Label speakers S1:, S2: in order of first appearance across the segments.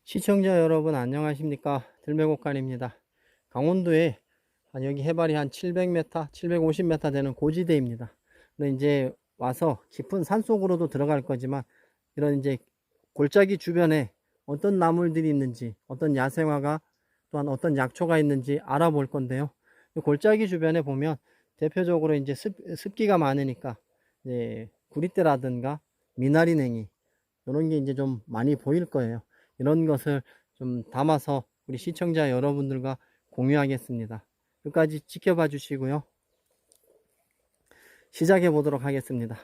S1: 시청자 여러분 안녕하십니까? 들매곡간입니다. 강원도에 여기 해발이 한 700m, 750m 되는 고지대입니다. 이제 와서 깊은 산속으로도 들어갈 거지만 이런 이제 골짜기 주변에 어떤 나물들이 있는지, 어떤 야생화가 또한 어떤 약초가 있는지 알아볼 건데요. 골짜기 주변에 보면 대표적으로 이제 습기가 많으니까 이제 구리대라든가 미나리냉이 이런 게 이제 좀 많이 보일 거예요. 이런 것을 좀 담아서 우리 시청자 여러분들과 공유하겠습니다. 끝까지 지켜봐 주시고요. 시작해 보도록 하겠습니다.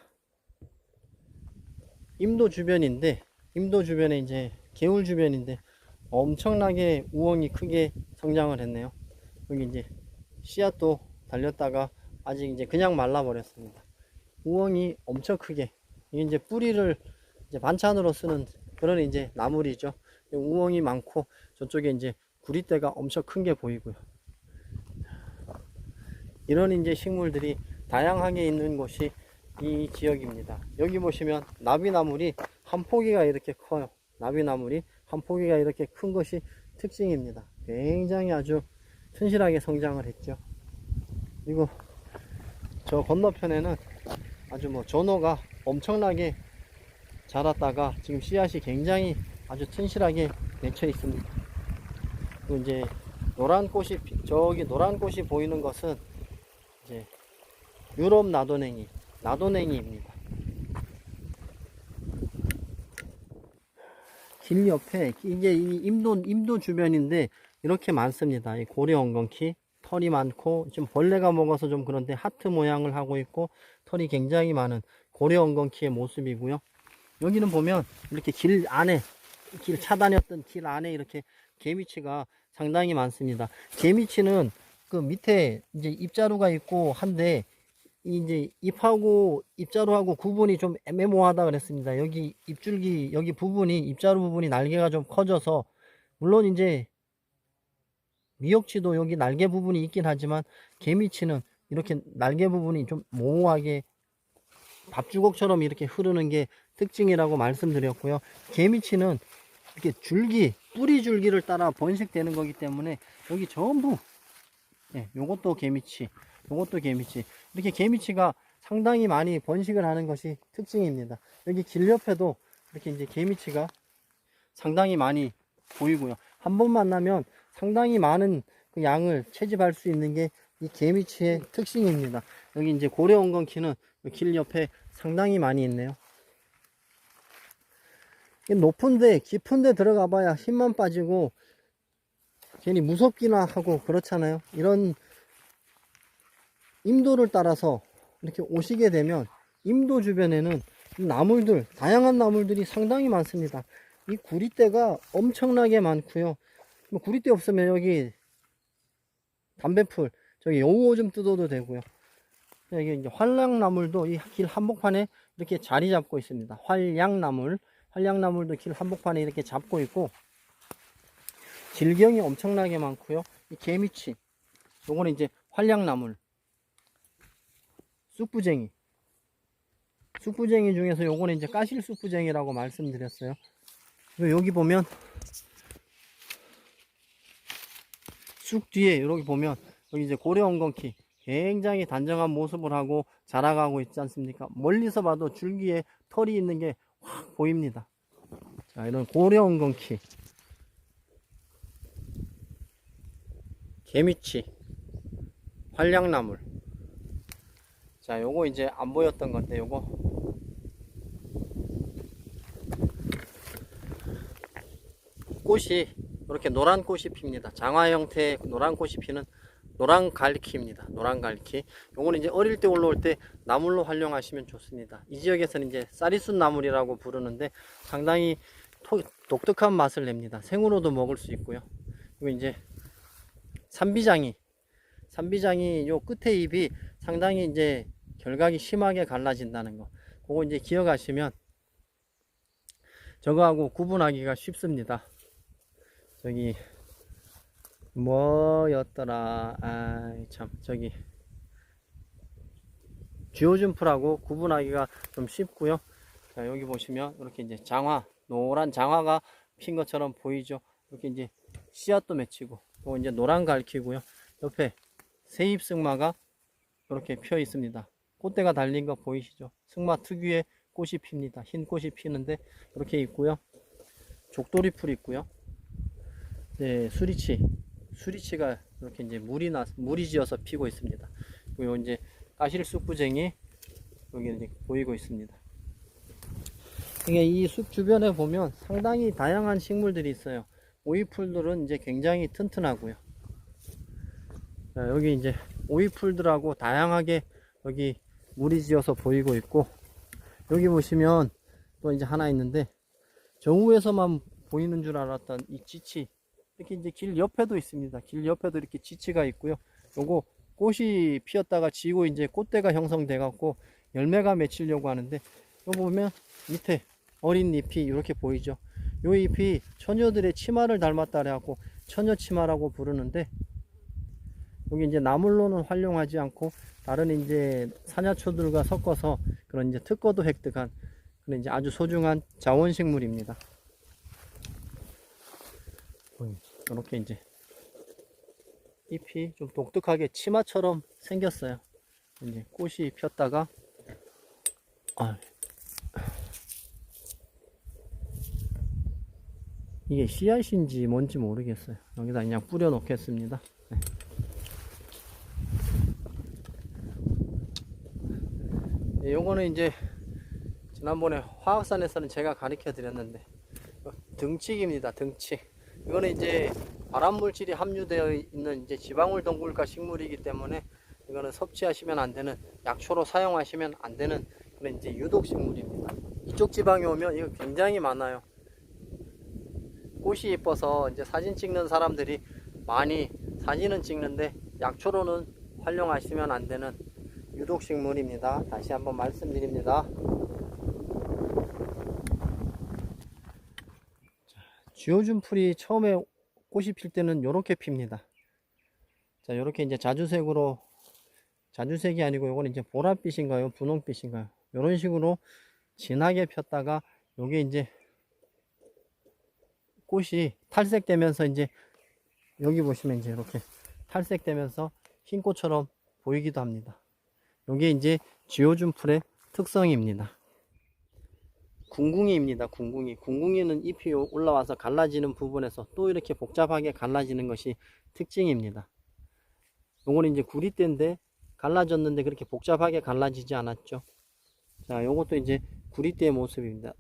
S1: 임도 주변인데, 임도 주변에 이제 개울 주변인데 엄청나게 우엉이 크게 성장을 했네요. 여기 이제 씨앗도 달렸다가 아직 이제 그냥 말라 버렸습니다. 우엉이 엄청 크게, 이게 이제 뿌리를 이제 반찬으로 쓰는 그런 이제 나물이죠. 우엉이 많고 저쪽에 이제 구리대가 엄청 큰 게 보이고요. 이런 이제 식물들이 다양하게 있는 곳이 이 지역입니다. 여기 보시면 나비나물이 한 포기가 이렇게 커요. 나비나물이 한 포기가 이렇게 큰 것이 특징입니다. 굉장히 아주 튼실하게 성장을 했죠. 그리고 저 건너편에는 아주 뭐 전어가 엄청나게 자랐다가 지금 씨앗이 굉장히 아주 튼실하게 맺혀 있습니다. 그리고 이제 노란 꽃이, 저기 노란 꽃이 보이는 것은 이제 유럽 나도냉이입니다. 길 옆에 이게 이 임도 주변인데 이렇게 많습니다. 이 고래 엉겅퀴 털이 많고 좀 벌레가 먹어서 좀 그런데 하트 모양을 하고 있고 털이 굉장히 많은 고래 엉겅퀴의 모습이고요. 여기는 보면 이렇게 길 안에, 길 차다녔던 길 안에 이렇게 개미치가 상당히 많습니다. 개미치는 그 밑에 이제 입자루가 있고 한데 이제 잎하고 입자루하고 구분이 좀 애매모호하다 그랬습니다. 여기 잎줄기 여기 부분이, 입자루 부분이 날개가 좀 커져서, 물론 이제 미역치도 여기 날개 부분이 있긴 하지만 개미치는 이렇게 날개 부분이 좀 모호하게 밥주걱처럼 이렇게 흐르는 게 특징이라고 말씀드렸고요. 개미치는 이렇게 줄기, 뿌리 줄기를 따라 번식되는 거기 때문에 여기 전부, 요것도 개미치, 요것도 개미치, 이렇게 개미치가 상당히 많이 번식을 하는 것이 특징입니다. 여기 길 옆에도 이렇게 이제 개미치가 상당히 많이 보이고요. 한 번 만나면 상당히 많은 그 양을 채집할 수 있는 게 이 개미치의 특징입니다. 여기 이제 고래 엉겅퀴는 길 옆에 상당히 많이 있네요. 높은데 깊은데 들어가 봐야 힘만 빠지고 괜히 무섭기나 하고 그렇잖아요. 이런 임도를 따라서 이렇게 오시게 되면 임도 주변에는 나물들, 다양한 나물들이 상당히 많습니다. 이 구리대가 엄청나게 많고요. 구리대 없으면 여기 담배풀, 저기 여우오 좀 뜯어도 되고요. 여기 이제 활량나물도 이 길 한복판에 이렇게 자리 잡고 있습니다. 활량나물도 길 한복판에 이렇게 잡고 있고, 질경이 엄청나게 많고요. 이 개미치, 요거는 이제 활량나물, 쑥부쟁이 중에서 요거는 이제 까실 쑥부쟁이라고 말씀드렸어요. 그리고 여기 보면 쑥 뒤에 이렇게 보면 여기 이제 고래 엉겅퀴 굉장히 단정한 모습을 하고 자라가고 있지 않습니까? 멀리서 봐도 줄기에 털이 있는 게 확 보입니다. 자, 이런 고래 엉겅퀴, 개미치, 활량나물. 자, 요거 이제 안 보였던 건데, 요거 꽃이 이렇게 노란 꽃이 핍니다. 장화 형태의 노란 꽃이 피는 노란갈퀴입니다. 노란갈퀴. 요거는 이제 어릴 때 올라올 때 나물로 활용하시면 좋습니다. 이 지역에서는 이제 쌀이순 나물이라고 부르는데 상당히 독특한 맛을 냅니다. 생으로도 먹을 수 있고요. 그리고 이제 산비장이 요 끝에 잎이 상당히 이제 결각이 심하게 갈라진다는 거, 그거 이제 기억하시면 저거하고 구분하기가 쉽습니다. 저기 뭐였더라, 참, 저기 쥐오줌풀하고 구분하기가 좀 쉽고요. 자, 여기 보시면 이렇게 이제 장화, 노란 장화가 핀 것처럼 보이죠. 이렇게 이제 씨앗도 맺히고, 또 이제 노란 갈퀴고요. 옆에 세잎 승마가 이렇게 펴 있습니다. 꽃대가 달린 거 보이시죠? 승마 특유의 꽃이 핍니다. 흰 꽃이 피는데 이렇게 있고요. 족돌이 풀이 있고요. 네, 수리치가 이렇게 이제 물이 지어서 피고 있습니다. 그리고 이제 까실쑥부쟁이 여기 이제 보이고 있습니다. 이게 이 숲 주변에 보면 상당히 다양한 식물들이 있어요. 오이풀들은 이제 굉장히 튼튼하고요. 자, 여기 이제 오이풀들하고 다양하게 여기 물이 지어서 보이고 있고, 여기 보시면 또 이제 하나 있는데, 정우에서만 보이는 줄 알았던 이 지치, 이렇게 이제 길 옆에도 있습니다. 길 옆에도 이렇게 지치가 있고요. 요거 꽃이 피었다가 지고 이제 꽃대가 형성돼 갖고 열매가 맺히려고 하는데, 요 보면 밑에 어린 잎이 이렇게 보이죠. 요 잎이 처녀들의 치마를 닮았다 그래갖고 처녀치마라고 부르는데, 여기 이제 나물로는 활용하지 않고 다른 이제 사냐초들과 섞어서 그런 이제 특허도 획득한 그런 이제 아주 소중한 자원식물입니다. 이렇게 이제 잎이 좀 독특하게 치마처럼 생겼어요. 이제 꽃이 폈다가 이게 씨앗인지 뭔지 모르겠어요. 여기다 그냥 뿌려 놓겠습니다. 네. 네, 요거는 이제 지난번에 화학산에서는 제가 가르쳐 드렸는데 등치기입니다. 등치. 이거는 이제 발암물질이 함유되어 있는 이제 지방울 동굴과 식물이기 때문에 이거는 섭취하시면 안 되는, 약초로 사용하시면 안 되는 그런 이제 유독식물입니다. 이쪽 지방에 오면 이거 굉장히 많아요. 꽃이 예뻐서 이제 사진 찍는 사람들이 많이 사진은 찍는데 약초로는 활용하시면 안 되는 유독식물입니다. 다시 한번 말씀드립니다. 쥐오준 풀이 처음에 꽃이 필 때는 이렇게 핍니다. 자, 이렇게 이제 자주색으로, 자주색이 아니고 이거는 이제 보랏빛인가요? 분홍빛인가요? 이런 식으로 진하게 폈다가 요게 이제 꽃이 탈색되면서 이제 여기 보시면 이제 이렇게 탈색되면서 흰 꽃처럼 보이기도 합니다. 요게 이제 쥐오준 풀의 특성입니다. 궁궁이입니다. 궁궁이. 궁궁이는 잎이 올라와서 갈라지는 부분에서 또 이렇게 복잡하게 갈라지는 것이 특징입니다. 요거는 이제 구리대인데 갈라졌는데 그렇게 복잡하게 갈라지지 않았죠. 자, 요것도 이제 구리대의 모습입니다.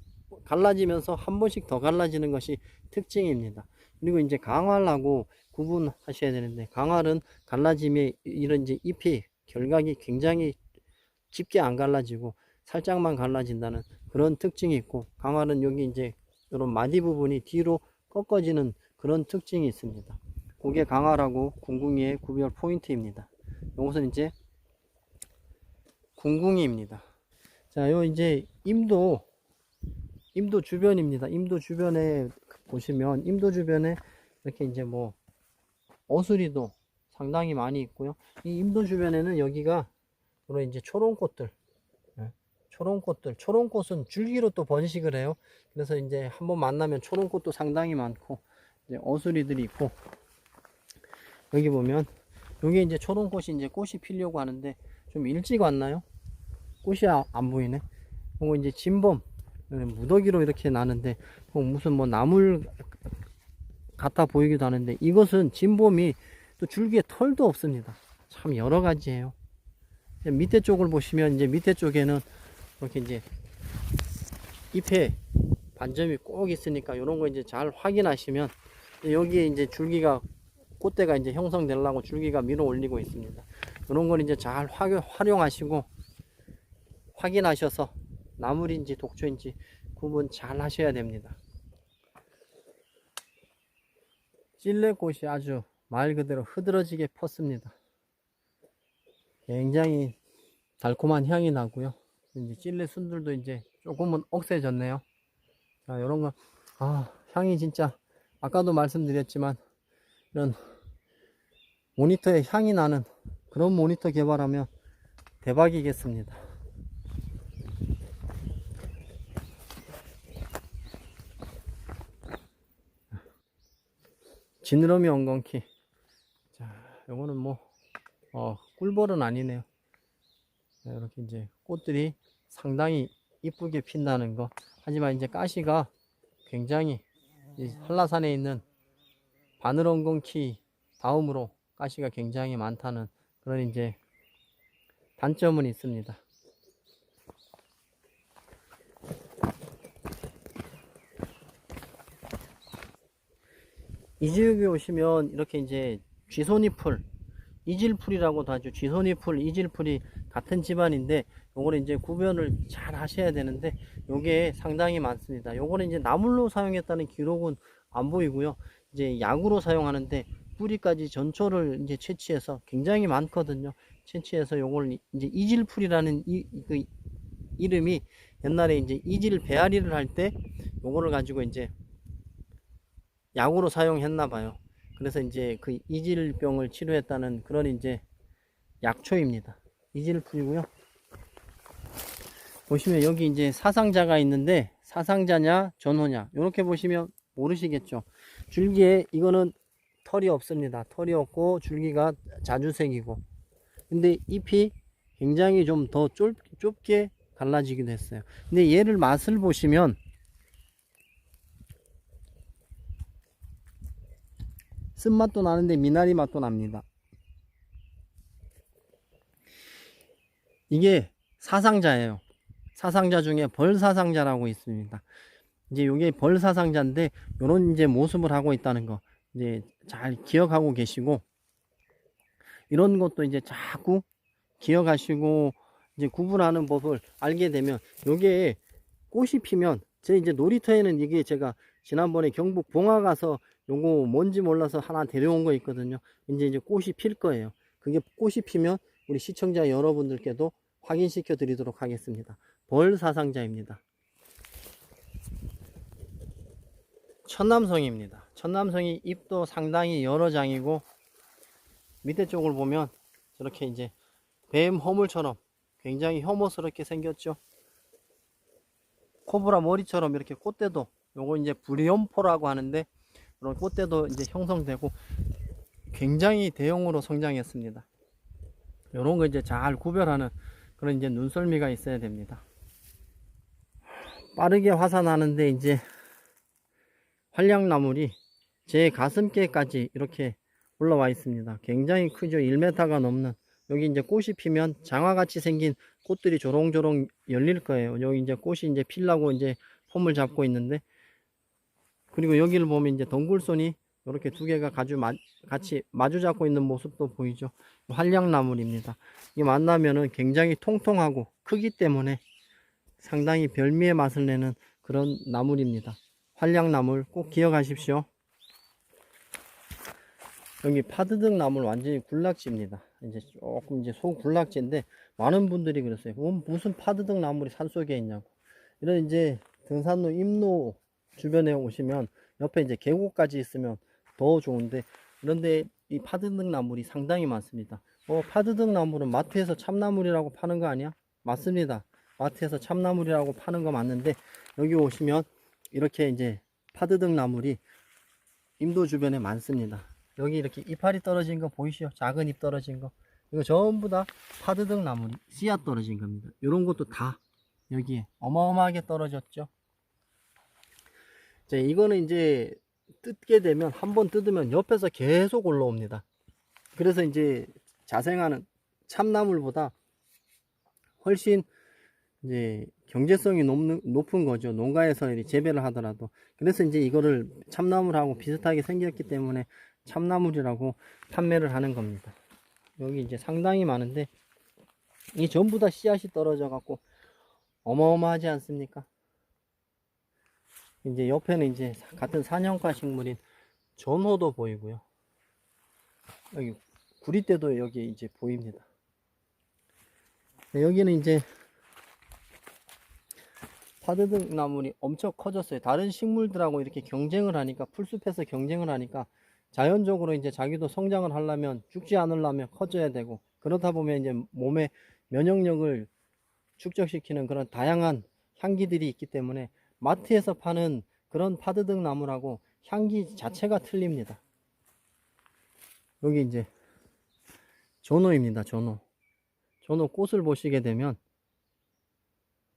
S1: 갈라지면서 한 번씩 더 갈라지는 것이 특징입니다. 그리고 이제 강활하고 구분하셔야 되는데, 강활은 갈라짐에 이런 이제 잎이 결각이 굉장히 깊게 안 갈라지고 살짝만 갈라진다는 그런 특징이 있고, 강활은 여기 이제 이런 마디 부분이 뒤로 꺾어지는 그런 특징이 있습니다. 그게 강활하고 궁궁이의 구별 포인트입니다. 이것은 이제 궁궁이입니다. 자, 요 이제 임도 주변입니다. 임도 주변에 보시면 임도 주변에 이렇게 이제 뭐 어수리도 상당히 많이 있고요. 이 임도 주변에는 여기가 그런 이제 초롱꽃들, 초롱꽃은 줄기로 또 번식을 해요. 그래서 이제 한번 만나면 초롱꽃도 상당히 많고, 이제 어수리들이 있고, 여기 보면 여기 이제 초롱꽃이 이제 꽃이 피려고 하는데 좀 일찍 왔나요? 꽃이 안 보이네. 그리고 이제 진범, 무더기로 이렇게 나는데 무슨 뭐 나물 같아 보이기도 하는데, 이것은 진범이 또 줄기에 털도 없습니다. 참 여러 가지예요. 밑에 쪽을 보시면 이제 밑에 쪽에는 이렇게 이제 잎에 반점이 꼭 있으니까 이런 거 이제 잘 확인하시면, 여기에 이제 줄기가, 꽃대가 이제 형성되려고 줄기가 밀어 올리고 있습니다. 이런 걸 이제 잘 활용하시고 확인하셔서 나물인지 독초인지 구분 잘 하셔야 됩니다. 찔레꽃이 아주 말 그대로 흐드러지게 폈습니다. 굉장히 달콤한 향이 나고요. 이제 찔레 순들도 이제 조금은 억세졌네요. 자, 이런 거, 향이 진짜 아까도 말씀드렸지만 이런 모니터에 향이 나는 그런 모니터 개발하면 대박이겠습니다. 지느러미 엉겅퀴. 자, 요거는 뭐, 꿀벌은 아니네요. 자, 이렇게 이제 꽃들이 상당히 이쁘게 핀다는 거. 하지만 이제 가시가 굉장히 이 한라산에 있는 바늘 엉겅퀴 다음으로 가시가 굉장히 많다는 그런 이제 단점은 있습니다. 이 지역에 오시면 이렇게 이제 쥐손이풀, 이질풀이라고도 하죠. 쥐손이풀, 이질풀이 같은 집안인데 요거는 이제 구별을 잘 하셔야 되는데 요게 상당히 많습니다. 요거는 이제 나물로 사용했다는 기록은 안 보이고요. 이제 약으로 사용하는데 뿌리까지 전초를 이제 채취해서 굉장히 많거든요. 채취해서 요걸 이제 이질풀이라는 그 이름이 옛날에 이제 이질 배앓이를 할 때 요거를 가지고 이제 약으로 사용했나 봐요. 그래서 이제 그 이질병을 치료했다는 그런 이제 약초입니다. 이질풀이고요. 보시면 여기 이제 사상자가 있는데 사상자냐 전호냐 이렇게 보시면 모르시겠죠. 줄기에 이거는 털이 없습니다. 털이 없고 줄기가 자주색이고, 근데 잎이 굉장히 좀 더 좁게 갈라지기도 했어요. 근데 얘를 맛을 보시면 쓴맛도 나는데 미나리 맛도 납니다. 이게 사상자예요. 사상자 중에 벌사상자라고 있습니다. 이제 요게 벌사상자인데 요런 이제 모습을 하고 있다는 거 이제 잘 기억하고 계시고, 이런 것도 이제 자꾸 기억하시고 이제 구분하는 법을 알게 되면, 요게 꽃이 피면 제 이제 놀이터에는 이게 제가 지난번에 경북 봉화 가서 요거 뭔지 몰라서 하나 데려온 거 있거든요. 이제 꽃이 필 거예요. 그게 꽃이 피면 우리 시청자 여러분들께도 확인시켜 드리도록 하겠습니다. 벌사상자입니다. 천남성입니다. 천남성이 잎도 상당히 여러 장이고, 밑에 쪽을 보면 저렇게 이제 뱀 허물처럼 굉장히 혐오스럽게 생겼죠. 코브라 머리처럼 이렇게 꽃대도, 요거 이제 불연포라고 하는데 그런 꽃대도 이제 형성되고 굉장히 대형으로 성장했습니다. 요런 거 이제 잘 구별하는 그런 이제 눈썰미가 있어야 됩니다. 빠르게 화산하는데 이제 활량나물이 제 가슴께까지 이렇게 올라와 있습니다. 굉장히 크죠. 1m가 넘는. 여기 이제 꽃이 피면 장화같이 생긴 꽃들이 조롱조롱 열릴 거예요. 여기 이제 꽃이 이제 필라고 이제 폼을 잡고 있는데, 그리고 여기를 보면 이제 덩굴손이 이렇게 두 개가 같이 마주 잡고 있는 모습도 보이죠. 활량나물입니다. 이 만나면은 굉장히 통통하고 크기 때문에 상당히 별미의 맛을 내는 그런 나물입니다. 활량나물 꼭 기억하십시오. 여기 파드득 나물 완전히 군락지입니다. 이제 조금 이제 소군락지인데 많은 분들이 그랬어요. 무슨 파드득 나물이 산속에 있냐고. 이런 이제 등산로 임로 주변에 오시면 옆에 이제 계곡까지 있으면 더 좋은데, 그런데 이 파드득 나물이 상당히 많습니다. 파드득 나물은 마트에서 참나물이라고 파는 거 아니야? 맞습니다. 마트에서 참나물이라고 파는 거 맞는데, 여기 오시면 이렇게 이제 파드득 나물이 임도 주변에 많습니다. 여기 이렇게 이파리 떨어진 거 보이시죠? 작은 잎 떨어진 거. 이거 전부 다 파드득 나물이 씨앗 떨어진 겁니다. 이런 것도 다 여기에 어마어마하게 떨어졌죠. 자, 이거는 이제 뜯게 되면, 한번 뜯으면 옆에서 계속 올라옵니다. 그래서 이제 자생하는 참나물보다 훨씬 이제 경제성이 높은 거죠. 농가에서 재배를 하더라도. 그래서 이제 이거를 참나물하고 비슷하게 생겼기 때문에 참나물이라고 판매를 하는 겁니다. 여기 이제 상당히 많은데 이 전부 다 씨앗이 떨어져 갖고 어마어마하지 않습니까? 이제 옆에는 이제 같은 사냥과 식물인 전호도 보이고요. 여기 구리대도 여기 이제 보입니다. 여기는 이제 파드득 나물이 엄청 커졌어요. 다른 식물들하고 이렇게 경쟁을 하니까, 풀숲에서 경쟁을 하니까 자연적으로 이제 자기도 성장을 하려면, 죽지 않으려면 커져야 되고, 그러다 보면 이제 몸의 면역력을 축적시키는 그런 다양한 향기들이 있기 때문에 마트에서 파는 그런 파드득 나물하고 향기 자체가 틀립니다. 여기 이제 전호입니다. 전호. 전호 꽃을 보시게 되면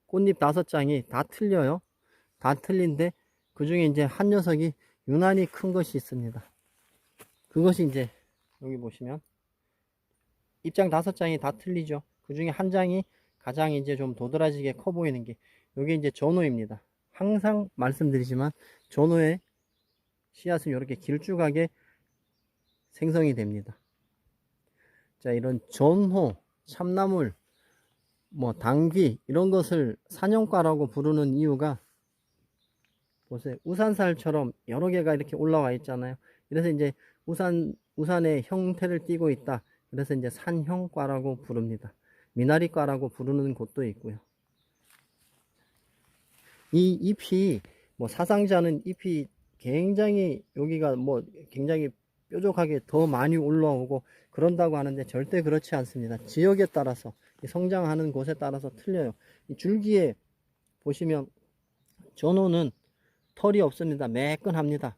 S1: 꽃잎 5장이 다 틀려요. 다 틀린데 그 중에 이제 한 녀석이 유난히 큰 것이 있습니다. 그것이 이제 여기 보시면 잎장 5장이 다 틀리죠. 그 중에 한 장이 가장 이제 좀 도드라지게 커 보이는 게 여기 이제 전호입니다. 항상 말씀드리지만 전호의 씨앗은 이렇게 길쭉하게 생성이 됩니다. 자, 이런 전호, 참나물, 뭐 당귀 이런 것을 산영과라고 부르는 이유가 보세요. 우산살처럼 여러 개가 이렇게 올라와 있잖아요. 그래서 이제 우산의 형태를 띠고 있다. 그래서 이제 산형과라고 부릅니다. 미나리과라고 부르는 곳도 있고요. 이 잎이 뭐 사상자는 잎이 굉장히 여기가 뭐 굉장히 뾰족하게 더 많이 올라오고 그런다고 하는데 절대 그렇지 않습니다. 지역에 따라서 성장하는 곳에 따라서 틀려요. 이 줄기에 보시면 전호는 털이 없습니다. 매끈합니다.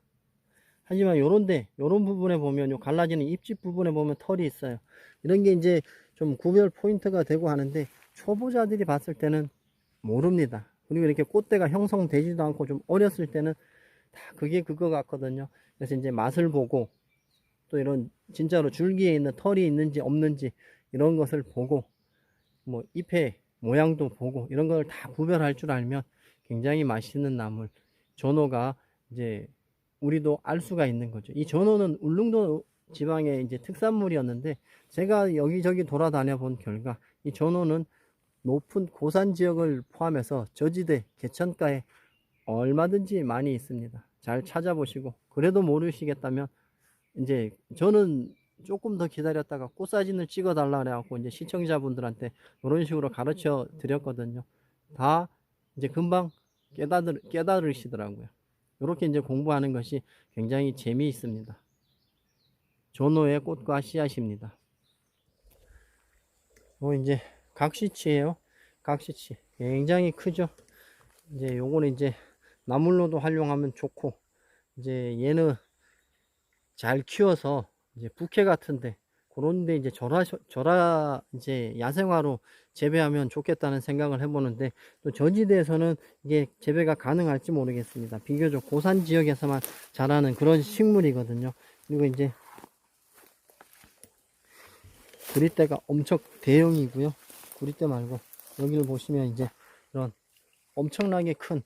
S1: 하지만 요런데 요런 부분에 보면 요 갈라지는 잎집 부분에 보면 털이 있어요. 이런 게 이제 좀 구별 포인트가 되고 하는데 초보자들이 봤을 때는 모릅니다. 그리고 이렇게 꽃대가 형성되지도 않고 좀 어렸을 때는 다 그게 그거 같거든요. 그래서 이제 맛을 보고 또 이런 진짜로 줄기에 있는 털이 있는지 없는지 이런 것을 보고 뭐 잎의 모양도 보고 이런 걸 다 구별할 줄 알면 굉장히 맛있는 나물 전호가 이제 우리도 알 수가 있는 거죠. 이 전호는 울릉도 지방의 이제 특산물이었는데 제가 여기저기 돌아다녀 본 결과 이 전호는 높은 고산 지역을 포함해서 저지대 개천가에 얼마든지 많이 있습니다. 잘 찾아보시고 그래도 모르시겠다면 이제 저는 조금 더 기다렸다가 꽃사진을 찍어 달라 그래갖고 이제 시청자분들한테 이런 식으로 가르쳐 드렸거든요. 다 이제 금방 깨달으시더라고요. 이렇게 이제 공부하는 것이 굉장히 재미있습니다. 전호의 꽃과 씨앗입니다. 이제 각시치예요. 각시치 굉장히 크죠. 이제 요거는 이제 나물로도 활용하면 좋고 이제 얘는 잘 키워서 이제 부캐 같은데 그런데 이제 이제 야생화로 재배하면 좋겠다는 생각을 해보는데 또 저지대에서는 이게 재배가 가능할지 모르겠습니다. 비교적 고산 지역에서만 자라는 그런 식물이거든요. 그리고 이제 구리대가 엄청 대형이고요. 구리대 말고 여기를 보시면 이제 이런 엄청나게 큰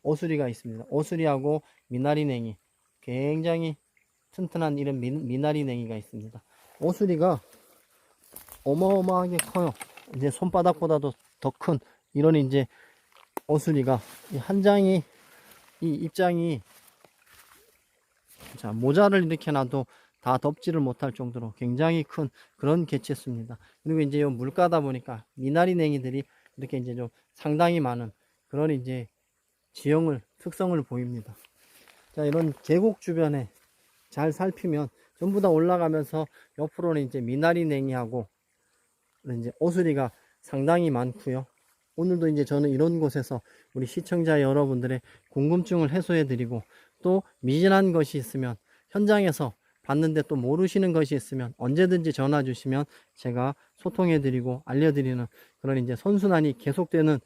S1: 어수리가 있습니다. 어수리하고 미나리냉이 굉장히 튼튼한 이런 미나리냉이가 있습니다. 어수리가 어마어마하게 커요. 이제 손바닥보다도 더 큰 이런 이제 어수리가 한 장이 이 입장이 자 모자를 이렇게 놔도 다 덮지를 못할 정도로 굉장히 큰 그런 개체수입니다. 그리고 이제 요 물가다 보니까 미나리냉이들이 이렇게 이제 좀 상당히 많은 그런 이제 특성을 보입니다. 자, 이런 계곡 주변에 잘 살피면 전부 다 올라가면서 옆으로는 이제 미나리냉이하고 이제 어수리가 상당히 많고요. 오늘도 이제 저는 이런 곳에서 우리 시청자 여러분들의 궁금증을 해소해 드리고 또 미진한 것이 있으면 현장에서 봤는데 또 모르시는 것이 있으면 언제든지 전화 주시면 제가 소통해 드리고 알려 드리는 그런 이제 선순환이 계속되는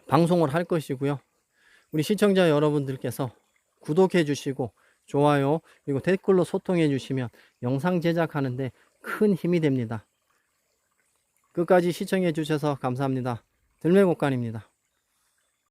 S1: 방송을 할 것이고요. 우리 시청자 여러분들께서 구독해 주시고 좋아요 그리고 댓글로 소통해 주시면 영상 제작하는데 큰 힘이 됩니다. 끝까지 시청해 주셔서 감사합니다. 들매곡간입니다.